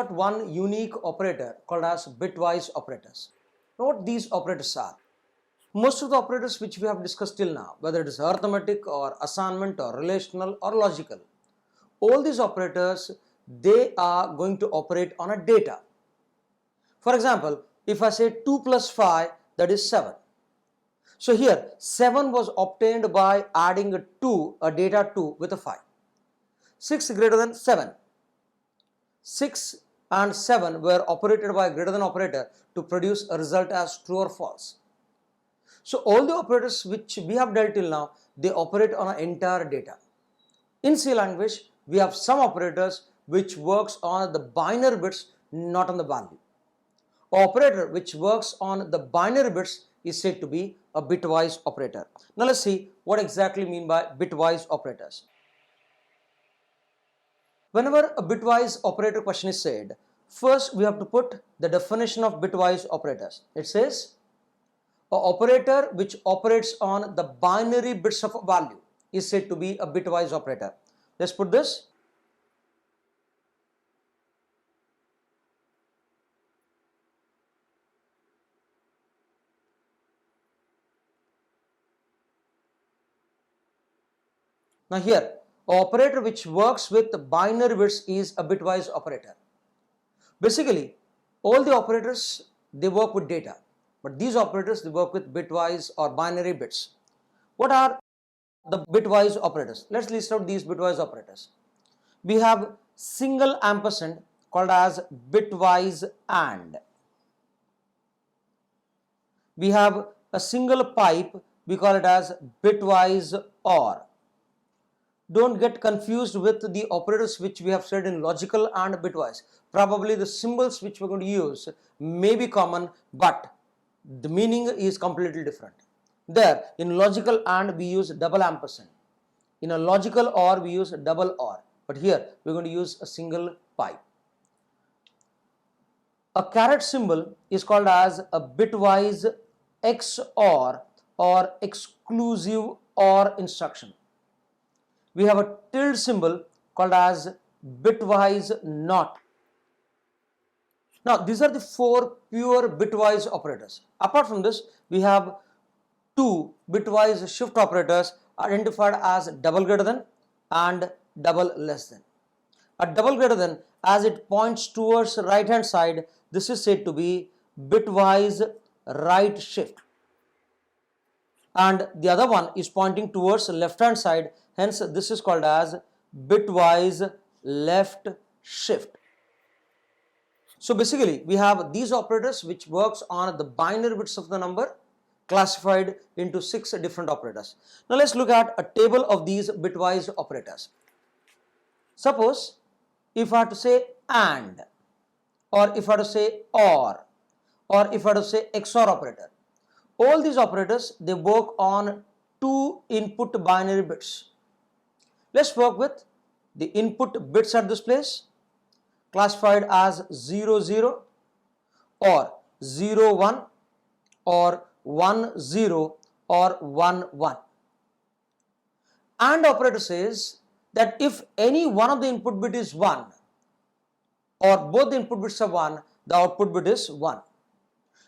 got one unique operator called as bitwise operators. Now what these operators are? Most of the operators which we have discussed till now, whether it is arithmetic or assignment or relational or logical, all these operators, they are going to operate on a data. For example, if I say 2 plus 5, that is 7. So here 7 was obtained by adding a data 2 with a 5. 6 greater than 7. 6 and 7 were operated by a greater than operator to produce a result as true or false. So all the operators which we have dealt till now, they operate on an entire data. In C language, we have some operators which works on the binary bits, not on the value. An operator which works on the binary bits is said to be a bitwise operator. Now let's see what exactly mean by bitwise operators. Whenever a bitwise operator question is said, first we have to put the definition of bitwise operators. It says, an operator which operates on the binary bits of a value is said to be a bitwise operator. Let's put this. Now here, an operator which works with binary bits is a bitwise operator. Basically, all the operators, they work with data, but these operators, they work with bitwise or binary bits. What are the bitwise operators? Let's list out these bitwise operators. We have single ampersand called as bitwise AND. We have a single pipe, we call it as bitwise OR. Don't get confused with the operators which we have said in logical and bitwise. Probably the symbols which we're going to use may be common, but the meaning is completely different. There, in logical AND we use double ampersand. In a logical OR we use double OR. But here we're going to use a single pipe. A caret symbol is called as a bitwise XOR or exclusive OR instruction. We have a tilde symbol called as bitwise NOT. Now these are the four pure bitwise operators. Apart from this, we have two bitwise shift operators identified as double greater than and double less than. A double greater than, as it points towards right hand side, this is said to be bitwise right shift, and the other one is pointing towards left hand side, hence this is called as bitwise left shift. So basically we have these operators which works on the binary bits of the number, classified into 6 different operators. Now let's look at a table of these bitwise operators. Suppose if I have to say AND, or if I have to say OR if I have to say XOR operator, all these operators, they work on 2 input binary bits. Let's work with the input bits at this place, classified as 0 0 or 0 1 or 1 0 or 1 1. AND operator says that if any one of the input bit is 1 or both the input bits are 1, the output bit is 1.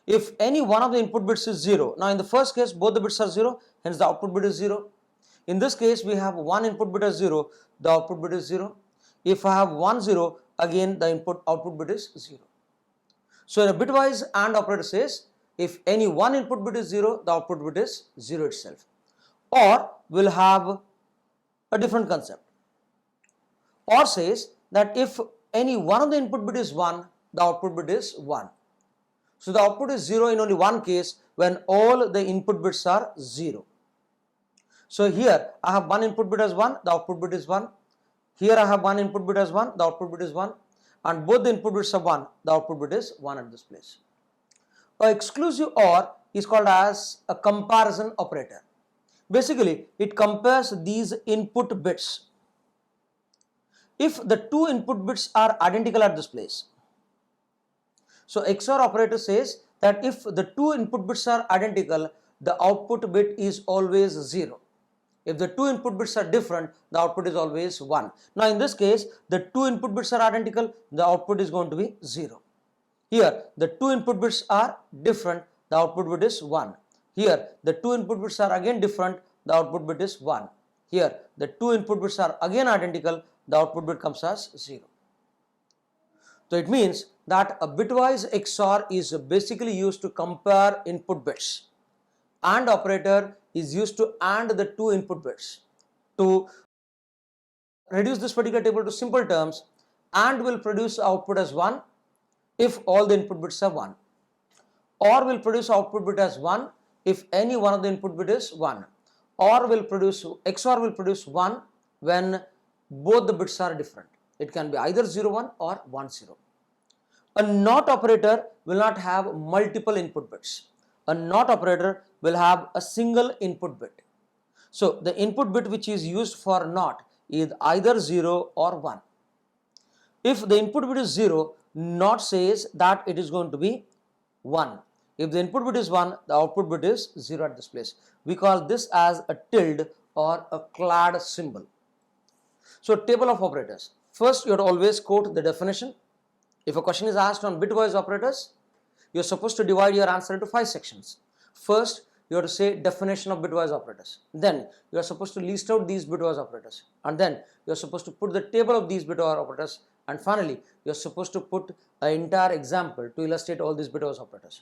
If any one of the input bits is 0, now in the first case both the bits are 0, hence the output bit is 0. In this case we have one input bit as 0, the output bit is 0. If I have 1 0, again the output bit is 0. So in a bitwise AND operator says if any one input bit is 0, the output bit is 0 itself. Or we'll have a different concept. OR says that if any one of the input bit is 1, the output bit is 1. So the output is 0 in only one case, when all the input bits are 0. So here I have one input bit as 1, the output bit is 1. Here I have one input bit as 1, the output bit is 1. And both the input bits are 1, the output bit is 1 at this place. An exclusive OR is called as a comparison operator. Basically, it compares these input bits. If the two input bits are identical at this place, so XOR operator says that if the two input bits are identical, the output bit is always 0. If the two input bits are different, the output is always 1. Now in this case, the two input bits are identical, the output is going to be 0. Here, the two input bits are different, the output bit is 1. Here, the two input bits are again different, the output bit is 1. Here, the two input bits are again identical, the output bit comes as 0. So it means that a bitwise XOR is basically used to compare input bits. AND operator is used to AND the two input bits. To reduce this particular table to simple terms, AND will produce output as 1 if all the input bits are 1. OR will produce output bit as 1 if any one of the input bit is 1. XOR will produce 1 when both the bits are different. It can be either 0 1 or 1 0. A NOT operator will not have multiple input bits. A NOT operator will have a single input bit. So the input bit which is used for NOT is either 0 or 1. If the input bit is 0, NOT says that it is going to be 1. If the input bit is 1, the output bit is 0 at this place. We call this as a tilde or a clad symbol. So table of operators. First, you have to always quote the definition. If a question is asked on bitwise operators, you are supposed to divide your answer into 5 sections. First, you have to say definition of bitwise operators. Then you are supposed to list out these bitwise operators. And then you are supposed to put the table of these bitwise operators. And finally, you are supposed to put an entire example to illustrate all these bitwise operators.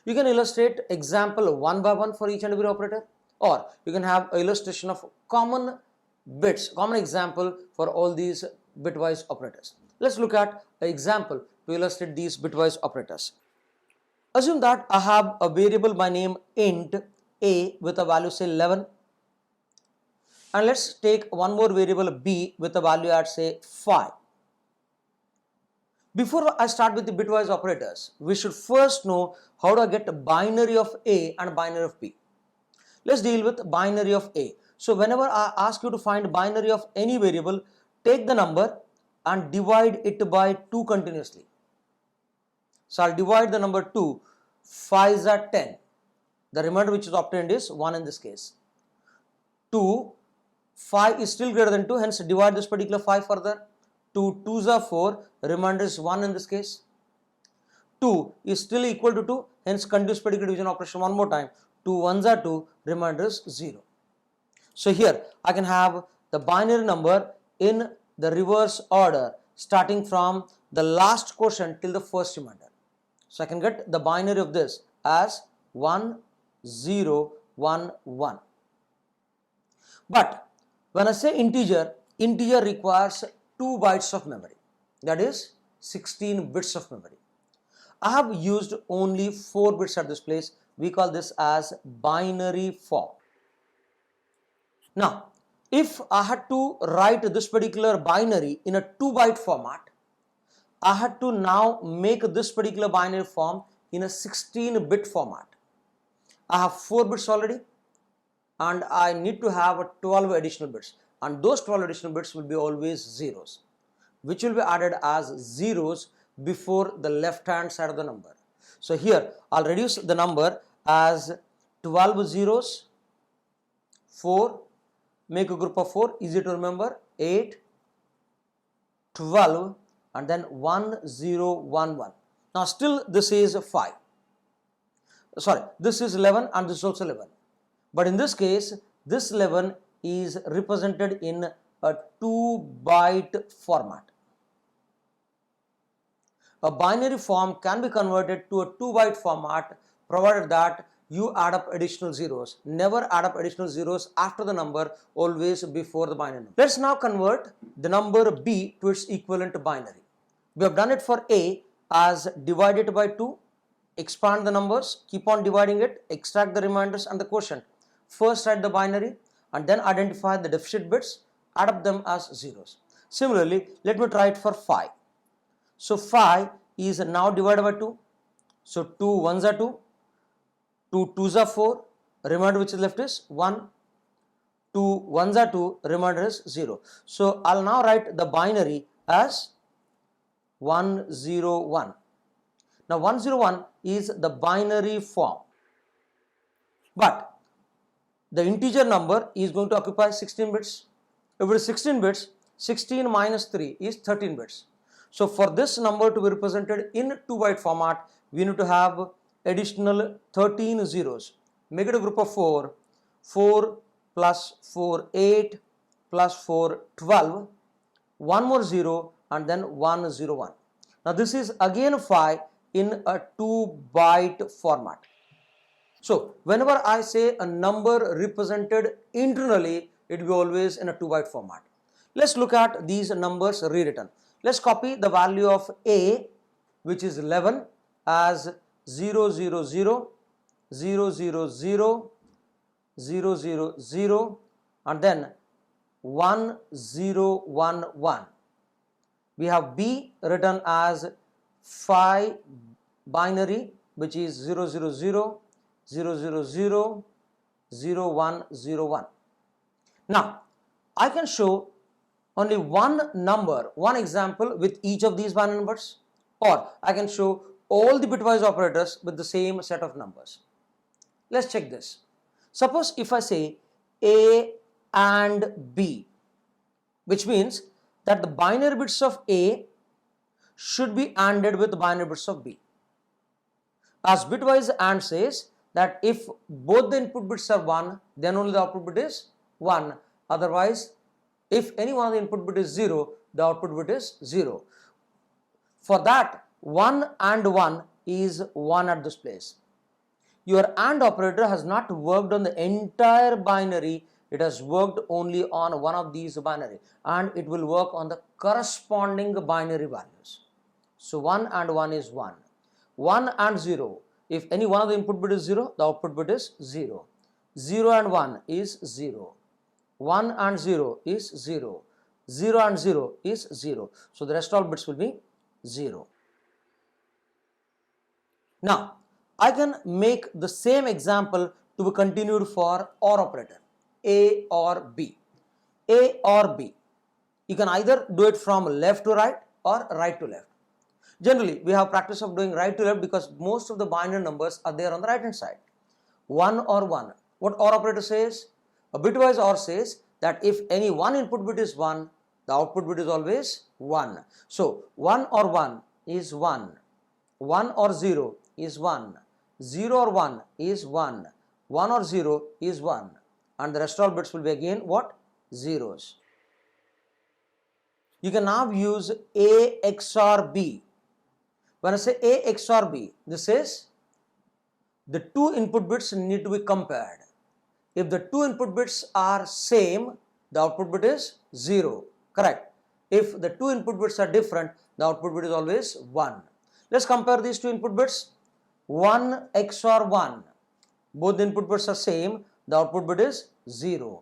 You can illustrate example one by one for each and every operator, or you can have an illustration of common bits, common example for all these bitwise operators. Let's look at an example to illustrate these bitwise operators. Assume that I have a variable by name int a with a value say 11, and let's take one more variable b with a value at say 5. Before I start with the bitwise operators, we should first know how to get a binary of a and binary of b. Let's deal with binary of a. So whenever I ask you to find binary of any variable, take the number and divide it by 2 continuously. So I'll divide the number 2, 5s are 10. The remainder which is obtained is 1 in this case. 2, 5 is still greater than 2, hence divide this particular 5 further. 2 2s are 4, remainder is 1 in this case. 2 is still equal to 2, hence continuous particular division operation one more time. 2 1s are 2, remainder is 0. So here I can have the binary number in the reverse order starting from the last quotient till the first remainder. So I can get the binary of this as 1 0 1 1. But when I say integer, integer requires 2 bytes of memory, that is 16 bits of memory. I have used only 4 bits at this place. We call this as binary form. Now, if I had to write this particular binary in a 2-byte format, I had to now make this particular binary form in a 16-bit format. I have 4 bits already and I need to have 12 additional bits, and those 12 additional bits will be always zeros, which will be added as zeros before the left hand side of the number. So here I'll reduce the number as 12 zeros, 4, make a group of 4, easy to remember, 8, 12, and then 1 0 1 1. Now still this is 5. Sorry, this is 11 and this is also 11. But in this case, this 11 is represented in a 2-byte format. A binary form can be converted to a 2-byte format provided that you add up additional zeros. Never add up additional zeros after the number, always before the binary number. Let's now convert the number b to its equivalent binary. We have done it for a as divide it by 2, expand the numbers, keep on dividing it, extract the remainders and the quotient. First write the binary and then identify the deficit bits, add up them as zeros. Similarly, let me try it for 5. So 5 is now divided by 2. So 2 1s are 2, 2 2s are 4, remainder which is left is 1, 2 1s are 2, remainder is 0. So I'll now write the binary as 101. Now 101 is the binary form. But the integer number is going to occupy 16 bits. If it is 16 bits, 16 minus 3 is 13 bits. So for this number to be represented in 2-byte format, we need to have additional 13 zeros. Make it a group of 4. 4 plus 4, 8 plus 4, 12. One more 0 and then 101. Now this is again 5 in a 2-byte format. So whenever I say a number represented internally, it will be always in a 2-byte format. Let's look at these numbers rewritten. Let's copy the value of A, which is 11, as 0, 0, 0, 0, 0, 0, 0, 0, 0, and then 1, 0, 1, 1. We have B written as 5 binary, which is 0, 0, 0, 0, 0, 0, 0, 1, 0, 1. Now, I can show only one number, one example with each of these binary numbers, or I can show all the bitwise operators with the same set of numbers. Let's check this. Suppose if I say A and B, which means that the binary bits of A should be ANDed with the binary bits of B. As bitwise AND says that if both the input bits are 1, then only the output bit is 1. Otherwise, if any one of the input bit is 0, the output bit is 0. For that, 1 and 1 is 1 at this place. Your AND operator has not worked on the entire binary, it has worked only on one of these binary, and it will work on the corresponding binary values. So 1 and 1 is 1. 1 and 0, if any one of the input bit is 0, the output bit is 0. 0 and 1 is 0. 1 and 0 is 0. 0 and 0 is 0. So the rest all bits will be 0. Now, I can make the same example to be continued for OR operator, A or B. A or B. You can either do it from left to right or right to left. Generally, we have practice of doing right to left because most of the binary numbers are there on the right hand side. 1 or 1. What OR operator says? A bitwise OR says that if any one input bit is 1, the output bit is always 1. So 1 or 1 is 1. 1 or 0 is 1. 0 or 1 is 1. 1 or 0 is 1. And the rest all bits will be again what? Zeros. You can now use A XOR B. When I say A XOR B, this is the two input bits need to be compared. If the two input bits are same, the output bit is 0. Correct. If the two input bits are different, the output bit is always 1. Let's compare these two input bits. 1 XOR 1. Both the input bits are same, the output bit is 0.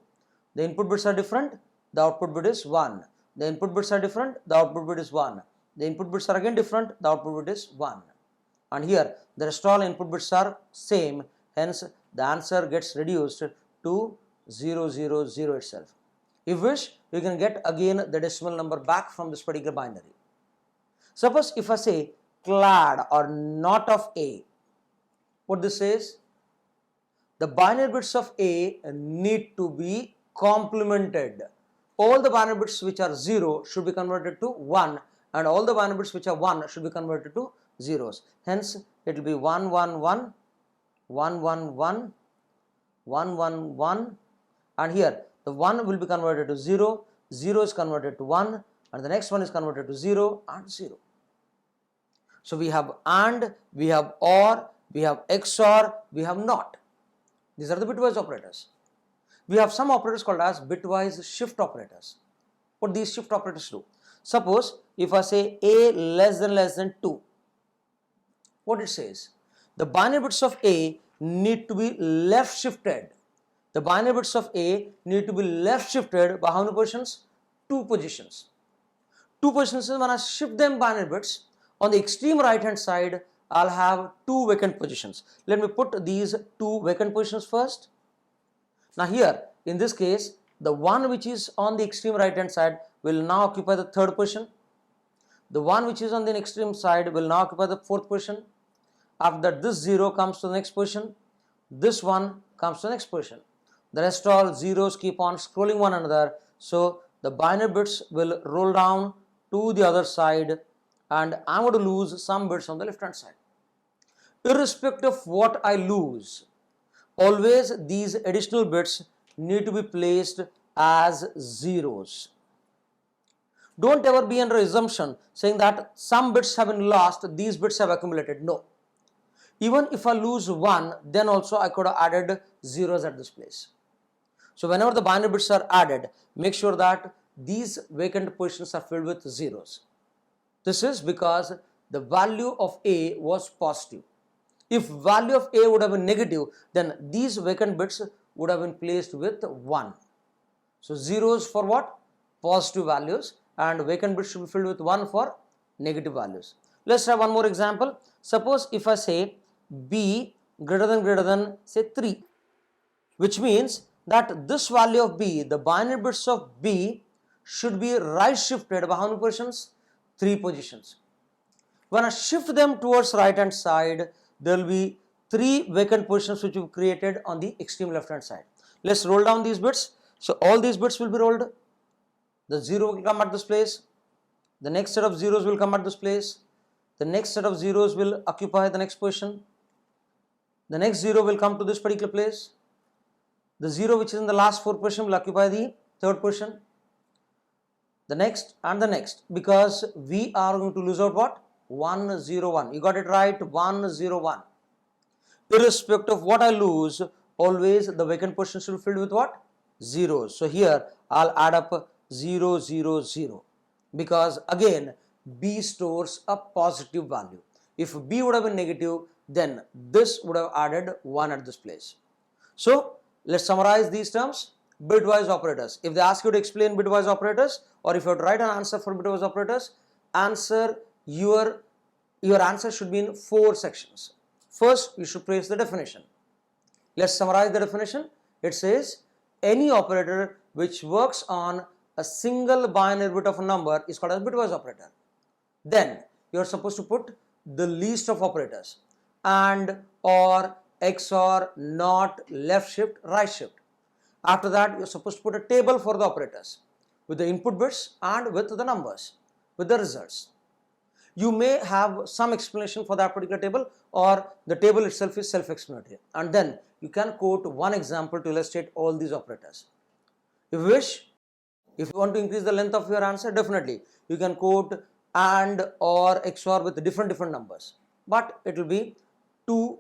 The input bits are different, the output bit is 1. The input bits are different, the output bit is 1. The input bits are again different, the output bit is 1. And here the rest all input bits are same, hence the answer gets reduced to 0, 0, 0 itself. If wish, you can get again the decimal number back from this particular binary. Suppose if I say clad or not of A, what this says? The binary bits of A need to be complemented. All the binary bits which are 0 should be converted to 1, and all the binary bits which are 1 should be converted to zeros. Hence, it will be 1, 1, 1, 1, 1, 1, 1, 1, 1, and here the 1 will be converted to 0, 0 is converted to 1, and the next one is converted to 0 and 0. So we have AND, we have OR, we have XOR, we have NOT. These are the bitwise operators. We have some operators called as bitwise shift operators. What these shift operators do? Suppose if I say A less than 2, what it says? The binary bits of A need to be left shifted. The binary bits of A need to be left shifted by how many positions? 2 positions. 2 positions is when I shift them binary bits, on the extreme right hand side, I'll have 2 vacant positions. Let me put these 2 vacant positions first. Now here, in this case, the one which is on the extreme right hand side will now occupy the 3rd position. The one which is on the extreme side will now occupy the 4th position. After that, this 0 comes to the next position. This one comes to the next position. The rest all zeros keep on scrolling one another. So the binary bits will roll down to the other side and I'm going to lose some bits on the left hand side. Irrespective of what I lose, always these additional bits need to be placed as zeros. Don't ever be under assumption saying that some bits have been lost, these bits have accumulated. No. Even if I lose 1, then also I could have added zeros at this place. So whenever the binary bits are added, make sure that these vacant positions are filled with zeros. This is because the value of A was positive. If value of A would have been negative, then these vacant bits would have been placed with 1. So zeros for what? Positive values, and vacant bits should be filled with 1 for negative values. Let's have one more example. Suppose if I say B greater than say 3, which means that this value of B, the binary bits of B should be right shifted by how many positions? 3 positions. When I shift them towards right hand side, there will be 3 vacant positions which we've created on the extreme left hand side. Let's roll down these bits. So all these bits will be rolled. The 0 will come at this place. The next set of zeros will come at this place. The next set of zeros will occupy the next position. The next 0 will come to this particular place. The 0 which is in the last 4 position will occupy the third position. The next and the next, because we are going to lose out what? 1, 0, 1. You got it right, 1, 0, 1. Irrespective of what I lose, always the vacant position should be filled with what? Zeros. So here I'll add up 0, 0, 0. Because again, B stores a positive value. If B would have been negative, then this would have added 1 at this place. So let's summarize these terms. Bitwise operators. If they ask you to explain bitwise operators, or if you have to write an answer for bitwise operators, your answer should be in 4 sections. First, you should place the definition. Let's summarize the definition. It says any operator which works on a single binary bit of a number is called as bitwise operator. Then you are supposed to put the list of operators: and, or, XOR, not, left shift, right shift. After that, you are supposed to put a table for the operators with the input bits and with the numbers, with the results. You may have some explanation for that particular table, or the table itself is self-explanatory. And then you can quote one example to illustrate all these operators. If you wish, if you want to increase the length of your answer, definitely you can quote and, or, XOR with different numbers. But it will be too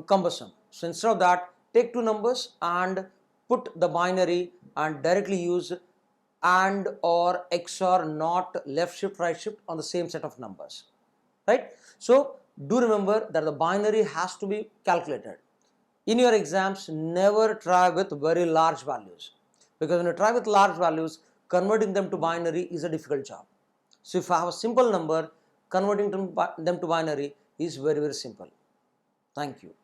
cumbersome. So instead of that, take 2 numbers and put the binary and directly use and, or, XOR, not, left shift, right shift on the same set of numbers, right? So do remember that the binary has to be calculated. In your exams, never try with very large values, because when you try with large values, converting them to binary is a difficult job. So if I have a simple number, converting them to binary is very simple. Thank you.